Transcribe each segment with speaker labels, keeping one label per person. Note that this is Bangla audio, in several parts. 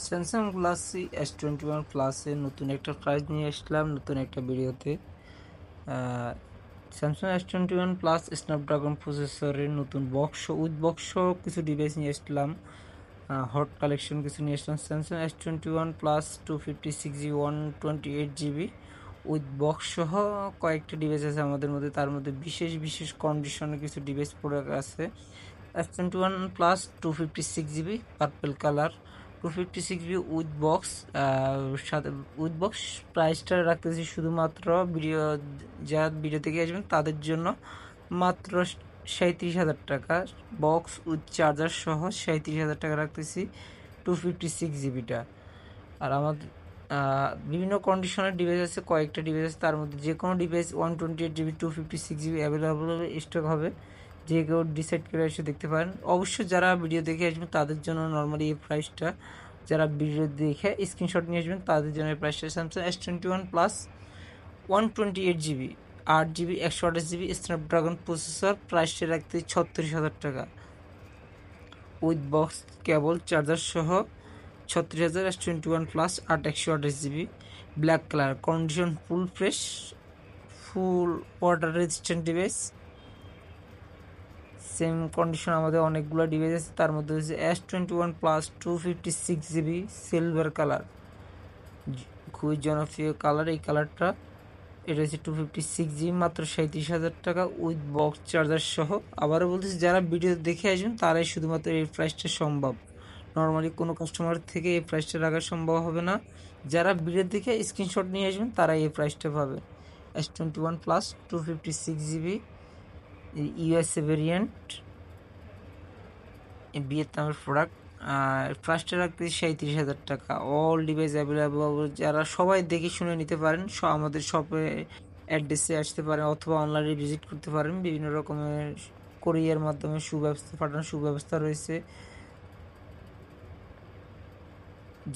Speaker 1: স্যামসাং গ্যালাক্সি S21 প্লাসের নতুন একটা প্রাইস নিয়ে আসলাম নতুন একটা ভিডিওতে। স্যামসাং S21 প্লাস স্ন্যাপড্রাগন প্রসেসরের নতুন বক্স উইথ বক্স কিছু ডিভাইস নিয়ে আসলাম, হট কালেকশন কিছু নিয়ে আসলাম। Samsung S21 plus 256GB 128GB with box সহ কয়েকটা ডিভাইস আছে আমাদের মধ্যে, তার মধ্যে বিশেষ বিশেষ কন্ডিশনে কিছু ডিভাইস প্রোডাক্ট আছে। S21 plus 256GB purple colour 256GB with box, সাথে উইথ বক্স প্রাইসটা রাখতেছি শুধুমাত্র যারা ভিডিও থেকে আসবেন তাদের জন্য মাত্র 37,000 টাকা। বক্স উইথ চার্জার সহ 37,000 টাকা রাখতেছি 256GBটা। আর আমাদের বিভিন্ন কন্ডিশনের ডিভাইস আছে, কয়েকটা ডিভাইস আছে, তার মধ্যে যে কোনো device 128GB 256GB available stock হবে, যে কেউ ডিসাইড করে এসে দেখতে পারেন। অবশ্যই যারা ভিডিও দেখে আসবেন তাদের জন্য নর্মালি এই প্রাইসটা, যারা ভিডিও দেখে স্ক্রিনশট নিয়ে আসবেন তাদের জন্য এই প্রাইসটা। Samsung S21 plus 128GB 8GB 128GB Snapdragon processor, প্রাইসটা রাখতে 36,000 টাকা উইথ বক্স কেবল চার্জার সহ 36,000। S21 plus 8/128GB black colour, condition full fresh, ফুল water resistant device. Same condition আমাদের অনেকগুলো ডিভাইস আছে, তার মধ্যে হচ্ছে S21 plus 256GB silver colour, খুবই জনপ্রিয় কালার এই কালারটা। এটা হচ্ছে 256GB মাত্র 37,000 টাকা উইথ বক্স চার্জার সহ। আবারও বলতেছি, যারা ভিডিও দেখে আসবেন তারাই শুধুমাত্র এই প্রাইসটা সম্ভব, নর্মালি কোনো কাস্টমার থেকে এই প্রাইসটা রাখা সম্ভব হবে না। যারা ভিডিও দেখে স্ক্রিনশট নিয়ে আসবেন তারাই এই প্রাইসটা পাবে। S21 plus 256GB USA variant, ভিয়েতনামের প্রোডাক্ট, প্রাইসটা রাখতে 37,000 টাকা। অল ডিভাইস অ্যাভেলেবল, যারা সবাই দেখে শুনে নিতে পারেন। আমাদের শপে অ্যাড্রেসে আসতে পারেন অথবা অনলাইনে ভিজিট করতে পারেন। বিভিন্ন রকমের কোরিয়ার মাধ্যমে পাঠানোর সুব্যবস্থা রয়েছে।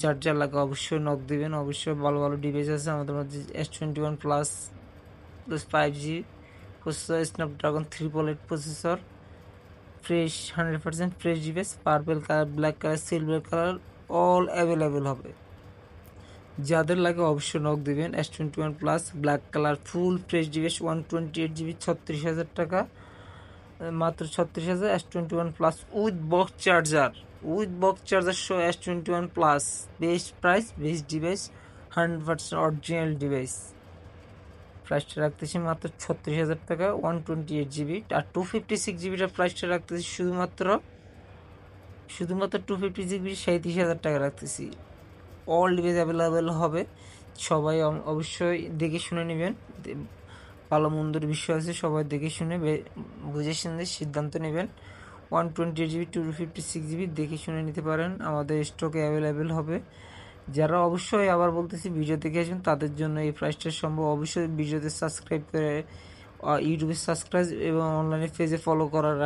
Speaker 1: যার যা লাগে অবশ্যই নক দিবেন। অবশ্যই ভালো ভালো ডিভাইস আছে আমাদের মধ্যে। S21 plus 5G processor, Snapdragon 888 processor, fresh 100% fresh device, purple colour, black colour, silver colour, all available হবে। যাদের লাগে অবশ্যই নক দিবেন। S21 plus black colour full fresh device 128GB 36,000 টাকা মাত্র 36,000। S21 plus with box charger সহ S21 plus, best price, best device, 100% original device. প্রাইসটা রাখতেছি মাত্র 36,000 টাকা 128GB। আর 256GBটার প্রাইসটা রাখতেছি শুধুমাত্র 256GB 37,000 টাকা রাখতেছি। অল ডিভাইস অ্যাভেলেবেল হবে, সবাই অবশ্যই দেখে শুনে নেবেন। ভালো মন্দর বিষয় আছে, সবাই দেখে শুনে বুঝে শুনে সিদ্ধান্ত নেবেন। 128GB 256GB দেখে শুনে নিতে পারেন, আমাদের স্টকে অ্যাভেলেবেল হবে। যারা অবশ্যই আবার বলতেছি ভিডিও দেখে আসবেন তাদের জন্য এই প্রাইসটা সম্ভব। অবশ্যই ভিডিওতে সাবস্ক্রাইব করে ইউটিউবে সাবস্ক্রাইব এবং অনলাইনে পেজে ফলো করার